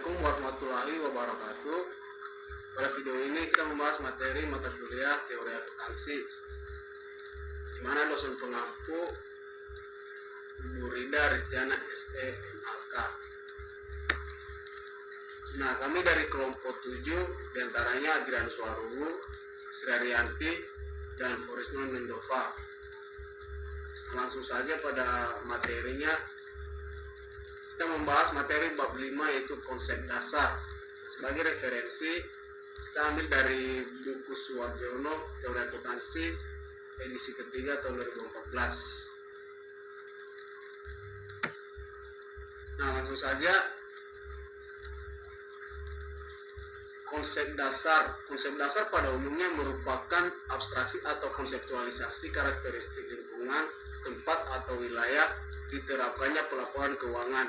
Assalamualaikum warahmatullahi wabarakatuh. Pada video ini kita membahas materi mata kuliah teori akuntansi, di mana dosen pengampu Ibu Rida Rizdiana SE MAK. Nah, kami dari kelompok 7, diantaranya Adrian Suarugu, Sriarianti, dan Forisman Mendova. Langsung saja pada materinya. Kita membahas materi bab 5, yaitu konsep dasar. Sebagai referensi, kita ambil dari buku Suwarjono Teori Akuntansi edisi ketiga tahun 2014. Nah, langsung saja. Konsep dasar pada umumnya merupakan abstraksi atau konseptualisasi karakteristik lingkungan, tempat atau wilayah diterapkannya pelaporan keuangan.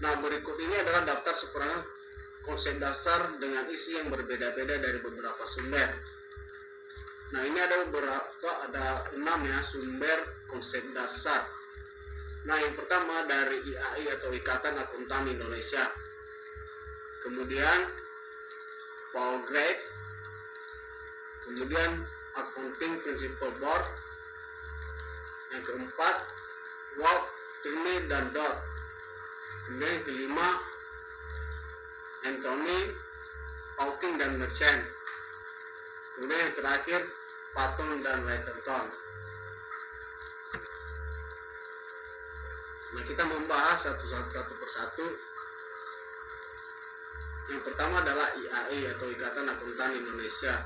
Nah, berikut ini adalah daftar seperangan konsep dasar dengan isi yang berbeda-beda dari beberapa sumber. Nah, ini ada 6 ya sumber konsep dasar. Nah, yang pertama dari IAI atau Ikatan Akuntan Indonesia. Kemudian Paul Gregg, kemudian Accounting Principles Board, yang keempat Walt, Tierney, dan Dodd, kemudian yang kelima Anthony, Hawking, dan Merchant, kemudian yang terakhir Patton dan Littleton. Nah, kita membahas satu persatu. Yang pertama adalah IAI atau Ikatan Akuntan Indonesia.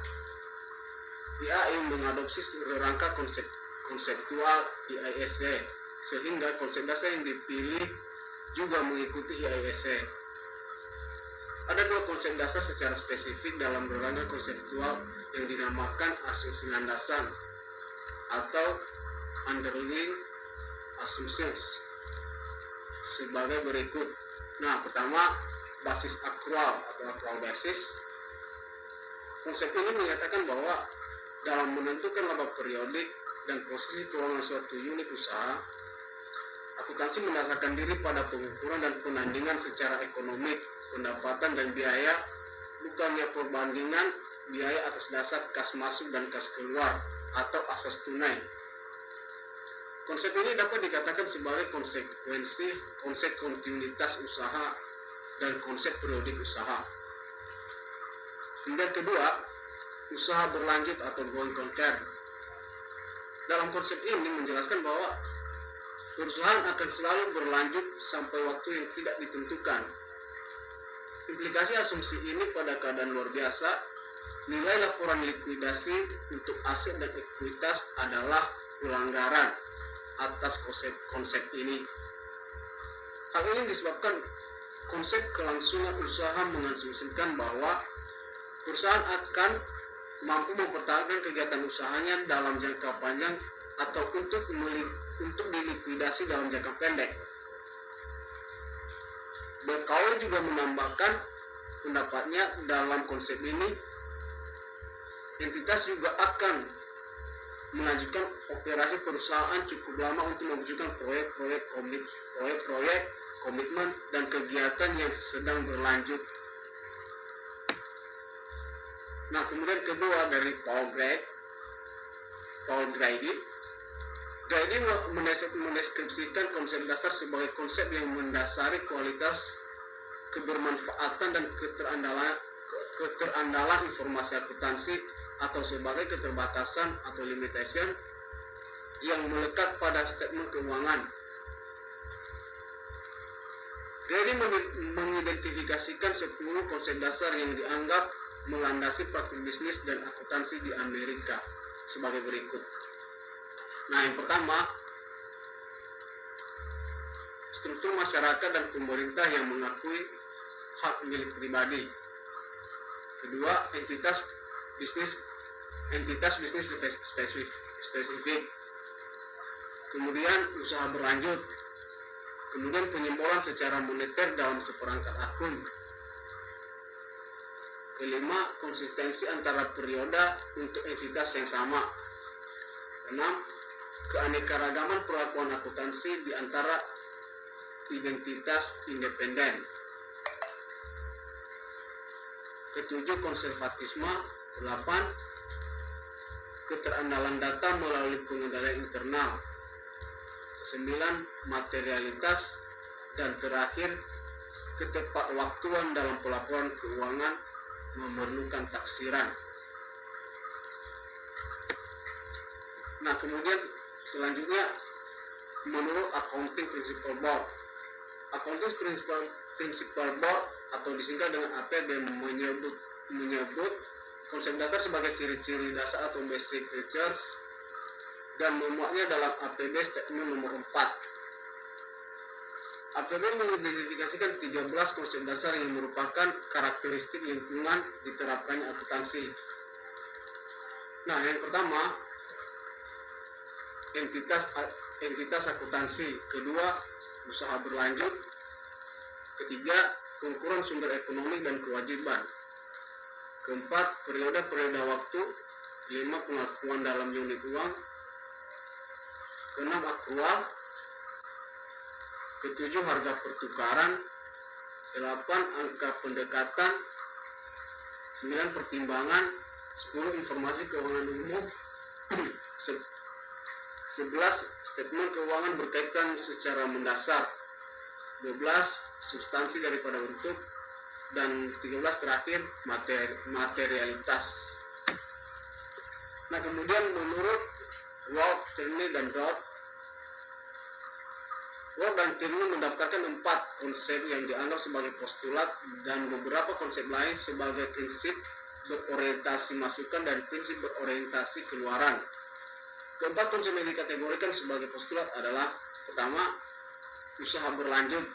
IAI mengadopsi rangka konseptual IASC, sehingga konsep dasar yang dipilih juga mengikuti IASC. Ada 2 konsep dasar secara spesifik dalam rangka konseptual yang dinamakan asumsi landasan atau underlying assumptions sebagai berikut. Nah, pertama, basis akrual atau akrual basis. Konsep ini menyatakan bahwa dalam menentukan laba periodik dan posisi keuangan suatu unit usaha, akuntansi mendasarkan diri pada pengukuran dan penandingan secara ekonomi, pendapatan dan biaya, bukannya perbandingan biaya atas dasar kas masuk dan kas keluar atau asas tunai. Konsep ini dapat dikatakan sebagai konsekuensi konsep kontinuitas usaha dan konsep periodik usaha. Kemudian kedua, usaha berlanjut atau going concern. Dalam konsep ini menjelaskan bahwa perusahaan akan selalu berlanjut sampai waktu yang tidak ditentukan. Implikasi asumsi ini pada keadaan luar biasa, nilai laporan likuidasi untuk aset dan ekuitas adalah pelanggaran atas konsep ini. Hal ini disebabkan konsep kelangsungan usaha mengasumsikan bahwa perusahaan akan mampu mempertahankan kegiatan usahanya dalam jangka panjang atau untuk dilikuidasi dalam jangka pendek. Berkaul juga menambahkan pendapatnya dalam konsep ini, entitas juga akan melanjutkan operasi perusahaan cukup lama untuk mewujudkan proyek-proyek, komitmen, dan kegiatan yang sedang berlanjut. Nah, kemudian kedua dari Paul Grady mendeskripsikan konsep dasar sebagai konsep yang mendasari kualitas, kebermanfaatan, dan keterandalan informasi akuntansi atau sebagai keterbatasan atau limitation yang melekat pada statement keuangan. Grady mengidentifikasikan 10 konsep dasar yang dianggap melandasi praktik bisnis dan akuntansi di Amerika sebagai berikut. Nah, yang pertama, struktur masyarakat dan pemerintah yang mengakui hak milik pribadi. Kedua, entitas bisnis spesifik. Kemudian usaha berlanjut. Kemudian penyimbolan secara moneter dalam seperangkat akun. Kelima, konsistensi antara periode untuk entitas yang sama. 6. Keanekaragaman perlakuan akuntansi di antara identitas independen. Ketujuh, konservatisme. 8, keterandalan data melalui pengendalian internal. 9, materialitas. Dan terakhir, ketepatwaktuan dalam pelaporan keuangan memerlukan taksiran. Nah, kemudian selanjutnya menurut Accounting Principle Board. Accounting Principle Board atau disingkat dengan APB menyebut konsep dasar sebagai ciri-ciri dasar atau basic features dan memuatnya dalam APB statement nomor 4. APB mengidentifikasikan 13 konsep dasar yang merupakan karakteristik lingkungan diterapkannya akuntansi. Nah, yang pertama, entitas akuntansi. Kedua, usaha berlanjut. Ketiga, pengukuran sumber ekonomi dan kewajiban. Keempat, periode waktu. 5, pengakuan dalam unit uang. Keenam, akrual. Ketujuh, harga pertukaran. 8, angka pendekatan. 9, pertimbangan. 10, informasi keuangan umum. 11, statement keuangan berkaitan secara mendasar. 12, substansi daripada bentuk. Dan 13 terakhir, materialitas. Nah, kemudian menurut Ward, Tierney, dan Dodd, Ward dan Tierney mendaftarkan 4 konsep yang dianggap sebagai postulat dan beberapa konsep lain sebagai prinsip berorientasi masukan dan prinsip berorientasi keluaran. Keempat konsep yang dikategorikan sebagai postulat adalah: pertama, usaha berlanjut.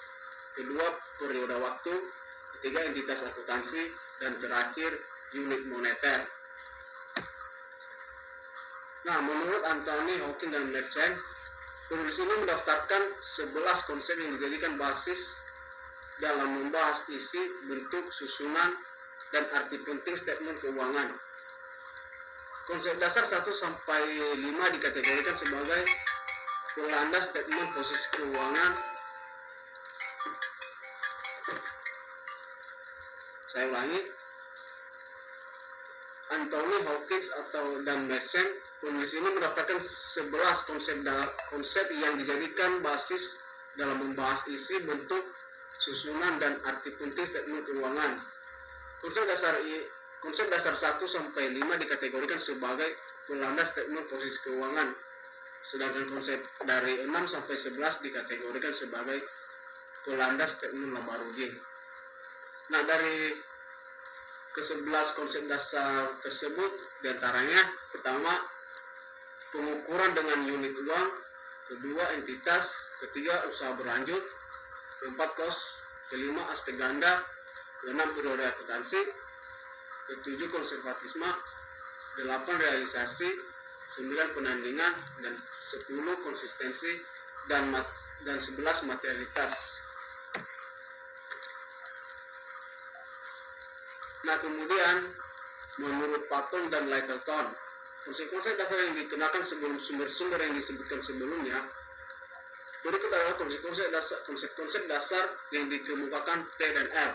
Kedua, periode waktu. Ketiga, entitas akuntansi. Dan terakhir, unit moneter. Nah, menurut Anthony, Hawking, dan Merchant, penulis ini mendaftarkan 11 konsep yang dijadikan basis dalam membahas isi, bentuk, susunan, dan arti penting statement keuangan. Konsep dasar 1-5 dikategorikan sebagai pelandas statement posisi keuangan. Saya ulangi. Anthony, Hawkins, dan Merchant, penulis ini mendaftarkan 11 konsep yang dijadikan basis dalam membahas isi, bentuk, susunan, dan arti penting statement keuangan. Konsep dasar 1-5 dikategorikan sebagai pelandas statement posisi keuangan, sedangkan konsep dari 6-11 dikategorikan sebagai pelandas statement laba rugi. Nah, dari ke-11 konsep dasar tersebut diantaranya: pertama, pengukuran dengan unit uang. Kedua, entitas. Ketiga, usaha berlanjut. Keempat, cost. Kelima, aspek ganda. Keenam, periode akuntansi. Ketujuh, konservatisme. 8, realisasi. 9, penandingan. Dan 10, konsistensi. Dan 11, materialitas. Nah, kemudian menurut Patton dan Littleton, konsep-konsep dasar yang dikenakan sebelum sumber-sumber yang disebutkan sebelumnya, berikut adalah konsep-konsep dasar yang dikemukakan T dan L.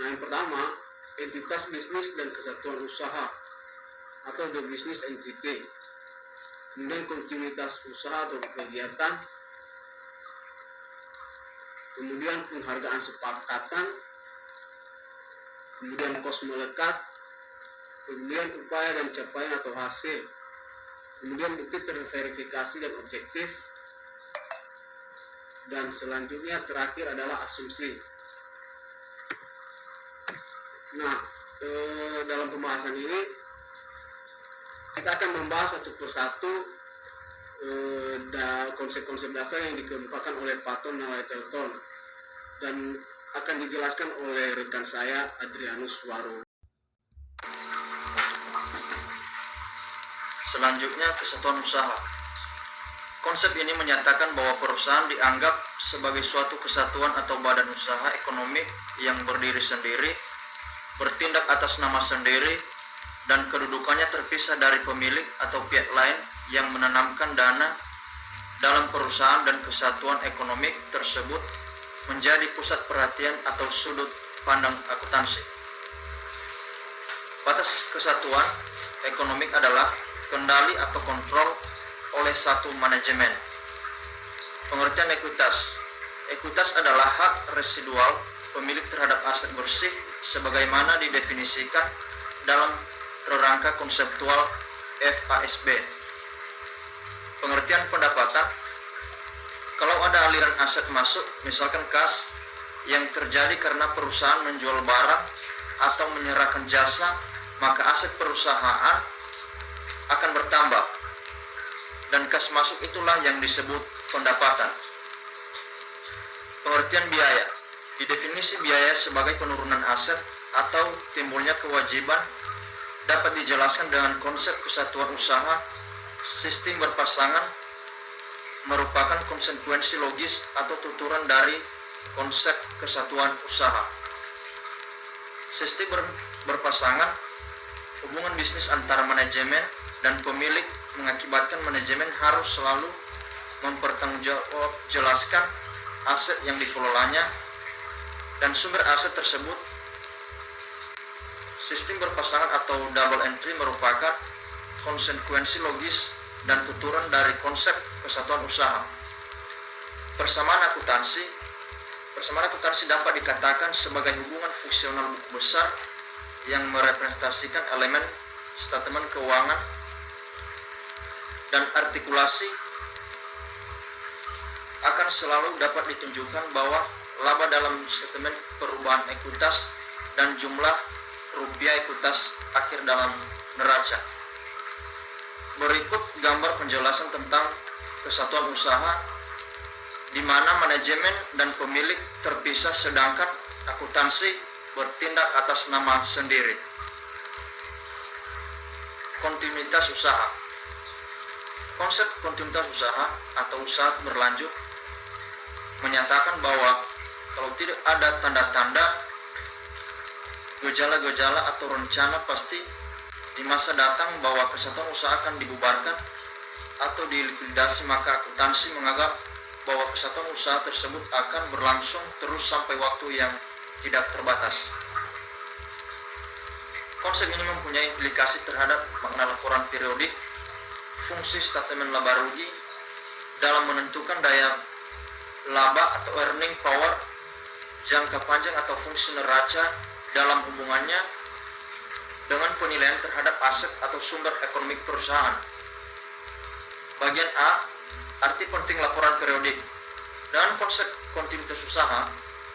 Nah, yang pertama, entitas bisnis dan kesatuan usaha atau the business entity. Kemudian kontinuitas usaha atau kegiatan. Kemudian penghargaan sepakatan. Kemudian kos melekat, kemudian upaya dan capaian atau hasil, kemudian bukti terverifikasi dan objektif, dan selanjutnya terakhir adalah asumsi. Nah, dalam pembahasan ini kita akan membahas satu persatu konsep-konsep dasar yang dikemukakan oleh Patton dan Littleton, dan akan dijelaskan oleh rekan saya Adrianus Waro. Selanjutnya, kesatuan usaha. Konsep ini menyatakan bahwa perusahaan dianggap sebagai suatu kesatuan atau badan usaha ekonomi yang berdiri sendiri, bertindak atas nama sendiri, dan kedudukannya terpisah dari pemilik atau pihak lain yang menanamkan dana dalam perusahaan, dan kesatuan ekonomi tersebut menjadi pusat perhatian atau sudut pandang akuntansi. Batas kesatuan ekonomik adalah kendali atau kontrol oleh satu manajemen. Pengertian ekuitas. Ekuitas adalah hak residual pemilik terhadap aset bersih sebagaimana didefinisikan dalam kerangka konseptual FASB. Pengertian pendapatan. Kalau ada aliran aset masuk, misalkan kas, yang terjadi karena perusahaan menjual barang atau menyerahkan jasa, maka aset perusahaan akan bertambah, dan kas masuk itulah yang disebut pendapatan. Pengertian biaya. Didefinisi biaya sebagai penurunan aset atau timbulnya kewajiban dapat dijelaskan dengan konsep kesatuan usaha. Sistem berpasangan merupakan konsekuensi logis atau tuturan dari konsep kesatuan usaha. Sistem berpasangan, hubungan bisnis antara manajemen dan pemilik mengakibatkan manajemen harus selalu mempertanggungjawabkan aset yang dikelolanya dan sumber aset tersebut. Sistem berpasangan atau double entry merupakan konsekuensi logis dan tuturan dari konsep kesatuan usaha. Persamaan akuntansi dapat dikatakan sebagai hubungan fungsional buku besar yang merepresentasikan elemen statement keuangan dan artikulasi akan selalu dapat ditunjukkan bahwa laba dalam statement perubahan ekuitas dan jumlah rupiah ekuitas akhir dalam neraca. Berikut gambar penjelasan tentang kesatuan usaha di mana manajemen dan pemilik terpisah sedangkan akuntansi bertindak atas nama sendiri. Kontinuitas usaha. Konsep kontinuitas usaha atau usaha berlanjut menyatakan bahwa kalau tidak ada tanda-tanda, gejala-gejala atau rencana pasti di masa datang bahwa kesatuan usaha akan dibubarkan atau dilikuidasi, maka akuntansi menganggap bahwa kesatuan usaha tersebut akan berlangsung terus sampai waktu yang tidak terbatas. Konsep ini mempunyai implikasi terhadap makna laporan periodik, fungsi statement laba rugi dalam menentukan daya laba atau earning power jangka panjang atau fungsi neraca dalam hubungannya dengan penilaian terhadap aset atau sumber ekonomi perusahaan. Bagian A, arti penting laporan periodik. Dengan konsep kontinuitas usaha,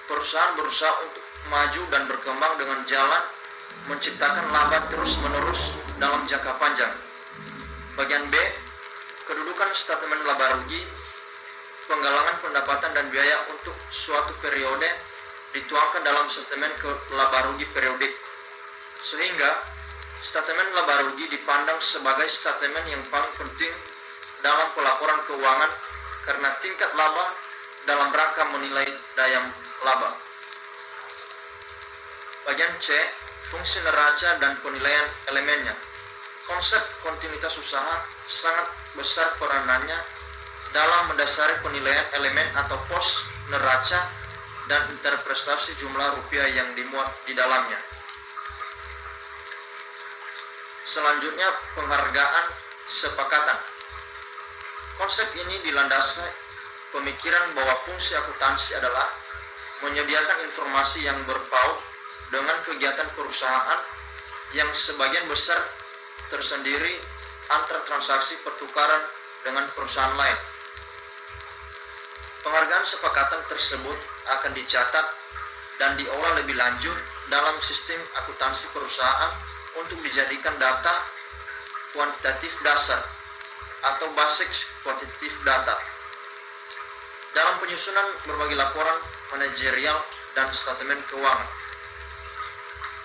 perusahaan berusaha untuk maju dan berkembang dengan jalan menciptakan laba terus-menerus dalam jangka panjang. Bagian B, kedudukan statement laba rugi, penggalangan pendapatan dan biaya untuk suatu periode dituangkan dalam statement laba rugi periodik, sehingga statement laba rugi dipandang sebagai statement yang paling penting dalam pelaporan keuangan karena tingkat laba dalam rangka menilai daya laba. Bagian C, fungsi neraca dan penilaian elemennya. Konsep kontinuitas usaha sangat besar peranannya dalam mendasari penilaian elemen atau pos neraca dan interpretasi jumlah rupiah yang dimuat di dalamnya. Selanjutnya, penghargaan sepakatan. Konsep ini dilandasi pemikiran bahwa fungsi akuntansi adalah menyediakan informasi yang berpaut dengan kegiatan perusahaan yang sebagian besar tersendiri antar transaksi pertukaran dengan perusahaan lain. Penghargaan sepakatan tersebut akan dicatat dan diolah lebih lanjut dalam sistem akuntansi perusahaan untuk dijadikan data kuantitatif dasar atau basic quantitative data dalam penyusunan berbagai laporan manajerial dan statement keuangan.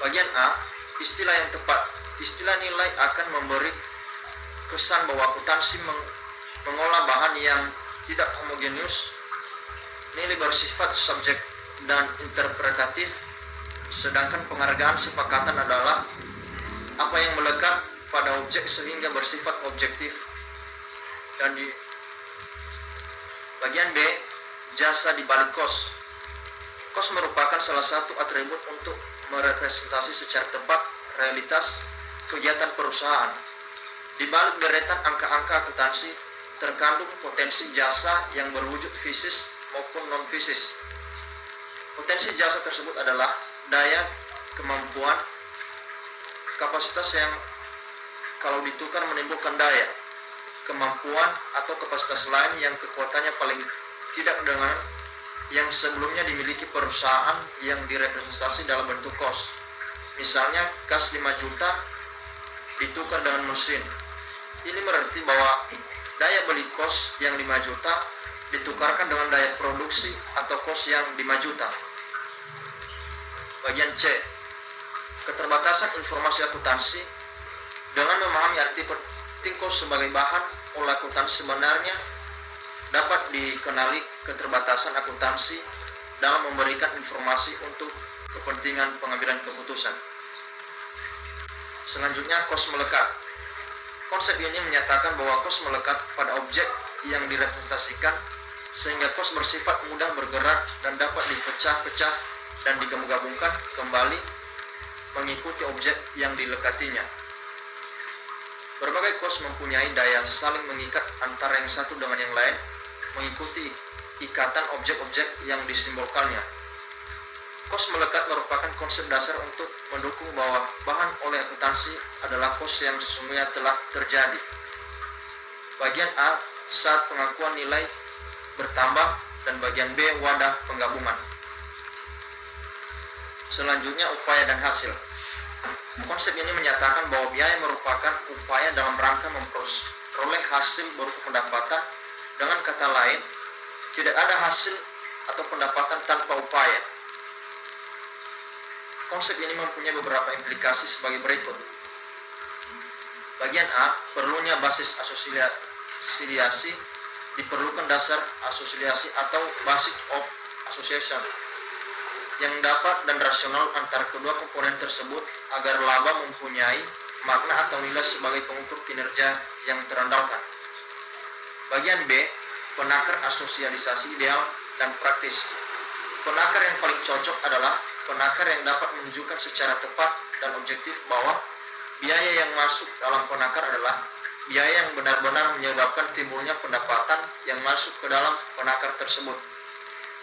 Bagian A, istilah yang tepat. Istilah nilai akan memberi kesan bahwa akuntansi mengolah bahan yang tidak homogeneus. Nilai bersifat subjek dan interpretatif, sedangkan penghargaan sepakatan adalah apa yang melekat pada objek sehingga bersifat objektif. Dan di bagian B, jasa di balik kos. Kos merupakan salah satu atribut untuk merepresentasi secara tepat realitas kegiatan perusahaan. Di balik deretan angka-angka akuntansi terkandung potensi jasa yang berwujud fisis maupun non-fisis. Potensi jasa tersebut adalah daya, kemampuan, kapasitas yang kalau ditukar menimbulkan daya, kemampuan atau kapasitas lain yang kekuatannya paling tidak dengan yang sebelumnya dimiliki perusahaan yang direpresentasi dalam bentuk kos. Misalnya gas 5 juta ditukar dengan mesin. Ini berarti bahwa daya beli kos yang 5 juta ditukarkan dengan daya produksi atau kos yang 5 juta. Bagian C. Keterbatasan informasi akuntansi. Dengan memahami arti penting kos sebagai bahan oleh akuntansi sebenarnya dapat dikenali keterbatasan akuntansi dalam memberikan informasi untuk kepentingan pengambilan keputusan. Selanjutnya, kos melekat. Konsep ini menyatakan bahwa kos melekat pada objek yang direpresentasikan sehingga kos bersifat mudah bergerak dan dapat dipecah-pecah dan digabung-gabungkan kembali mengikuti objek yang dilekatinya. Berbagai kos mempunyai daya saling mengikat antara yang satu dengan yang lain mengikuti ikatan objek-objek yang disimbolkannya. Kos melekat merupakan konsep dasar untuk mendukung bahwa bahan oleh akuntansi adalah kos yang sesungguhnya telah terjadi. Bagian A, saat pengakuan nilai bertambah, dan bagian B, wadah penggabungan. Selanjutnya, upaya dan hasil. Konsep ini menyatakan bahwa biaya merupakan upaya dalam rangka memperoleh hasil berupa pendapatan. Dengan kata lain, tidak ada hasil atau pendapatan tanpa upaya. Konsep ini mempunyai beberapa implikasi sebagai berikut. Bagian A, perlunya basis asosiasi. Diperlukan dasar asosiasi atau basis of association yang dapat dan rasional antara kedua komponen tersebut agar laba mempunyai makna atau nilai sebagai pengukur kinerja yang terandalkan. Bagian B, penakar asosialisasi ideal dan praktis. Penakar yang paling cocok adalah penakar yang dapat menunjukkan secara tepat dan objektif bahwa biaya yang masuk dalam penakar adalah biaya yang benar-benar menyebabkan timbulnya pendapatan yang masuk ke dalam penakar tersebut.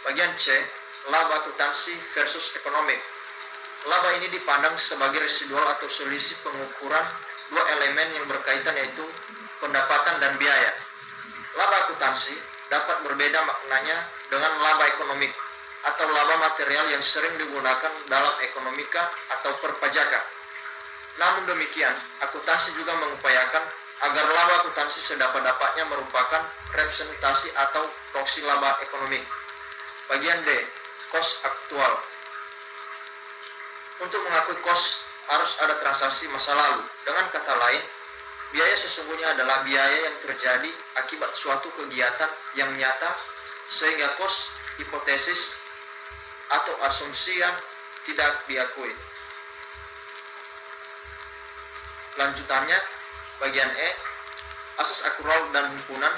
Bagian C, laba akuntansi versus ekonomi. Laba ini dipandang sebagai residual atau selisih pengukuran dua elemen yang berkaitan, yaitu pendapatan dan biaya. Laba akuntansi dapat berbeda maknanya dengan laba ekonomik atau laba material yang sering digunakan dalam ekonomika atau perpajakan. Namun demikian, akuntansi juga mengupayakan agar laba akuntansi sedapat-dapatnya merupakan representasi atau proksi laba ekonomik. Bagian D, kos aktual. Untuk mengakui kos harus ada transaksi masa lalu. Dengan kata lain, biaya sesungguhnya adalah biaya yang terjadi akibat suatu kegiatan yang nyata, sehingga kos hipotesis atau asumsi yang tidak diakui. Lanjutannya, bagian E, asas akrual dan himpunan.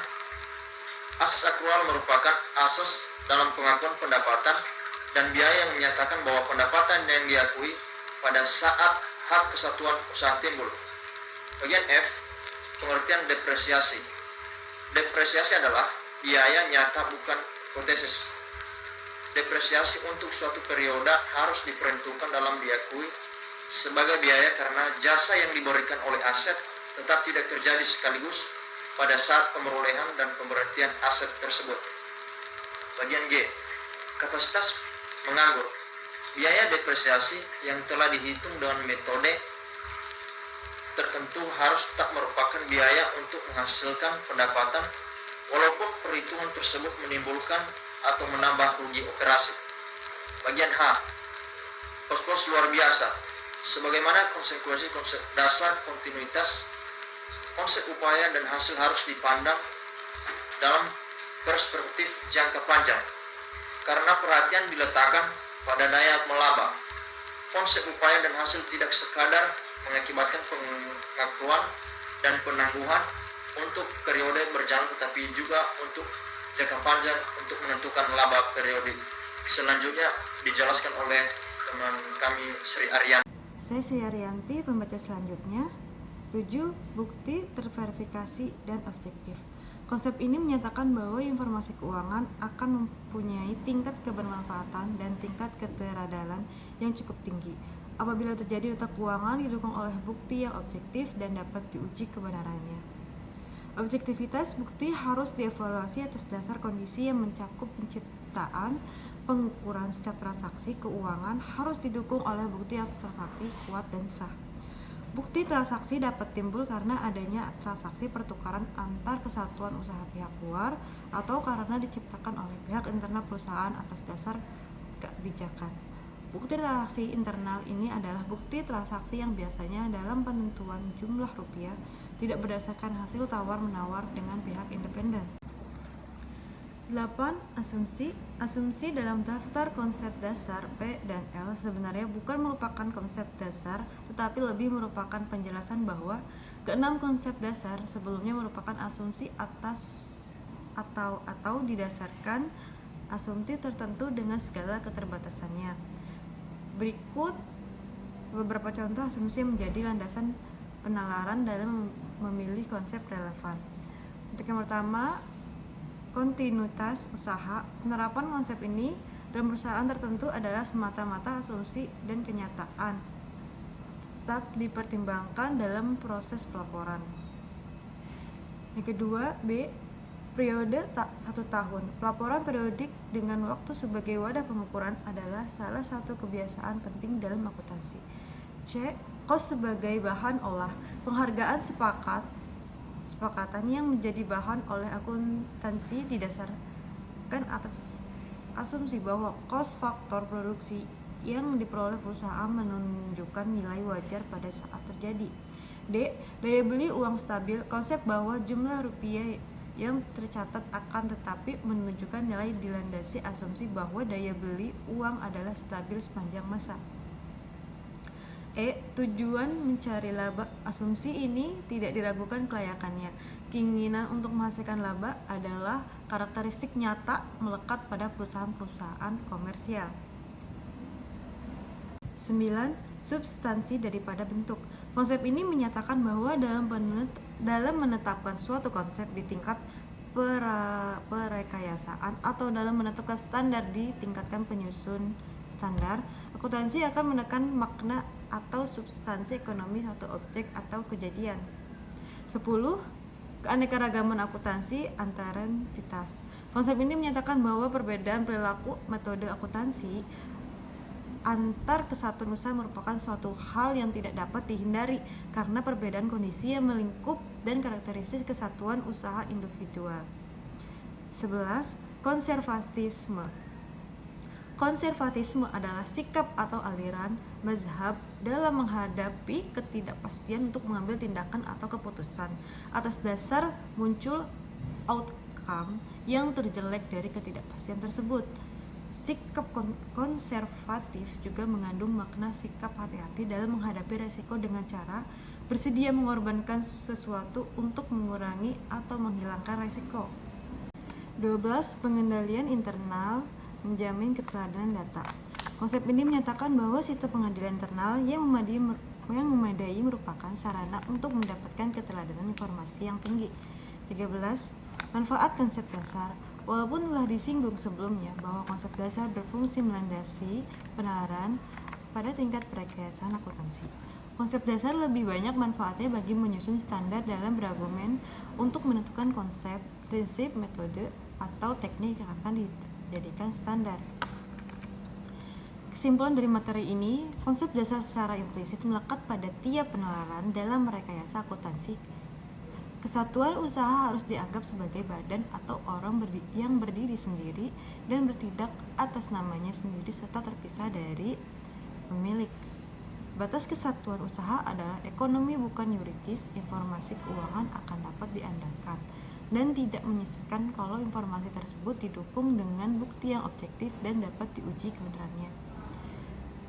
Asas akrual merupakan asas dalam pengakuan pendapatan dan biaya yang menyatakan bahwa pendapatan yang diakui pada saat hak kesatuan usaha timbul. Bagian F, pengertian depresiasi. Depresiasi adalah biaya nyata, bukan hipotesis. Depresiasi untuk suatu periode harus diperhitungkan dalam diakui sebagai biaya karena jasa yang diberikan oleh aset tetap tidak terjadi sekaligus pada saat pemerolehan dan pemberhentian aset tersebut. Bagian G, kapasitas menganggur. Biaya depresiasi yang telah dihitung dengan metode tertentu harus tetap merupakan biaya untuk menghasilkan pendapatan walaupun perhitungan tersebut menimbulkan atau menambah rugi operasi. Bagian H, kos-kos luar biasa. Sebagaimana konsekuensi konsep dasar kontinuitas, konsep upaya dan hasil harus dipandang dalam perspektif jangka panjang karena perhatian diletakkan pada daya melaba. Konsep upaya dan hasil tidak sekadar mengakibatkan pengakuan dan penangguhan untuk periode berjalan, tetapi juga untuk jangka panjang untuk menentukan laba periodik. Selanjutnya dijelaskan oleh teman kami Sri Aryan. Saya Sri Ariyanti, pembaca selanjutnya. 7. Bukti terverifikasi dan objektif. Konsep ini menyatakan bahwa informasi keuangan akan mempunyai tingkat kebermanfaatan dan tingkat keteradalan yang cukup tinggi apabila terjadi data keuangan didukung oleh bukti yang objektif dan dapat diuji kebenarannya. Objektivitas bukti harus dievaluasi atas dasar kondisi yang mencakup penciptaan, pengukuran setiap transaksi keuangan harus didukung oleh bukti yang transaksi kuat dan sah. Bukti transaksi dapat timbul karena adanya transaksi pertukaran antar kesatuan usaha pihak luar atau karena diciptakan oleh pihak internal perusahaan atas dasar kebijakan. Bukti transaksi internal ini adalah bukti transaksi yang biasanya dalam penentuan jumlah rupiah tidak berdasarkan hasil tawar-menawar dengan pihak independen. 8. Asumsi. Asumsi dalam daftar konsep dasar P dan L sebenarnya bukan merupakan konsep dasar, tetapi lebih merupakan penjelasan bahwa keenam konsep dasar sebelumnya merupakan asumsi atas atau didasarkan asumsi tertentu dengan segala keterbatasannya. Berikut beberapa contoh asumsi yang menjadi landasan penalaran dalam memilih konsep relevan. Untuk yang pertama, kontinuitas usaha. Penerapan konsep ini dalam perusahaan tertentu adalah semata-mata asumsi dan kenyataan, tetap dipertimbangkan dalam proses pelaporan. Yang kedua, B. Periode 1 tahun. Pelaporan periodik dengan waktu sebagai wadah pengukuran adalah salah satu kebiasaan penting dalam akuntansi. C. Kos sebagai bahan olah. Penghargaan sepakatan yang menjadi bahan oleh akuntansi didasarkan atas asumsi bahwa kos faktor produksi yang diperoleh perusahaan menunjukkan nilai wajar pada saat terjadi. D. Daya beli uang stabil. Konsep bahwa jumlah rupiah yang tercatat akan tetapi menunjukkan nilai dilandasi asumsi bahwa daya beli uang adalah stabil sepanjang masa. E. Tujuan mencari laba. Asumsi ini tidak diragukan kelayakannya. Keinginan untuk menghasilkan laba adalah karakteristik nyata melekat pada perusahaan-perusahaan komersial. 9. Substansi daripada bentuk. Konsep ini menyatakan bahwa dalam menetapkan suatu konsep di tingkat perekayasaan atau dalam menetapkan standar di tingkatkan penyusun standar, akuntansi akan menekan makna atau substansi ekonomi suatu objek atau kejadian. 10. Keanekaragaman akuntansi antara entitas. Konsep ini menyatakan bahwa perbedaan perilaku metode akuntansi antar kesatuan usaha merupakan suatu hal yang tidak dapat dihindari karena perbedaan kondisi yang melingkup dan karakteristik kesatuan usaha individual. 11. Konservatisme. Konservatisme adalah sikap atau aliran mazhab dalam menghadapi ketidakpastian untuk mengambil tindakan atau keputusan atas dasar muncul outcome yang terjelek dari ketidakpastian tersebut. Sikap konservatif juga mengandung makna sikap hati-hati dalam menghadapi resiko dengan cara bersedia mengorbankan sesuatu untuk mengurangi atau menghilangkan resiko. 12. Pengendalian internal menjamin keteladanan data. Konsep ini menyatakan bahwa sistem pengadilan internal yang memadai merupakan sarana untuk mendapatkan keteladanan informasi yang tinggi. 13. Manfaat konsep dasar. Walaupun telah disinggung sebelumnya bahwa konsep dasar berfungsi melandasi penalaran pada tingkat perekayasaan akuntansi, konsep dasar lebih banyak manfaatnya bagi menyusun standar dalam berargumen untuk menentukan konsep, prinsip, metode, atau teknik yang akan dijadikan standar. Kesimpulan dari materi ini, konsep dasar secara implisit melekat pada tiap penalaran dalam merekayasa akuntansi. Kesatuan usaha harus dianggap sebagai badan atau orang yang berdiri sendiri dan bertindak atas namanya sendiri serta terpisah dari pemilik. Batas kesatuan usaha adalah ekonomi bukan yuridis. Informasi keuangan akan dapat diandalkan dan tidak menyesatkan kalau informasi tersebut didukung dengan bukti yang objektif dan dapat diuji kebenarannya.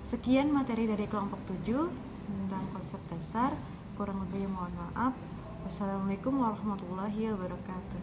Sekian materi dari kelompok 7 tentang konsep dasar. Kurang lebihnya mohon maaf. Wassalamualaikum warahmatullahi wabarakatuh.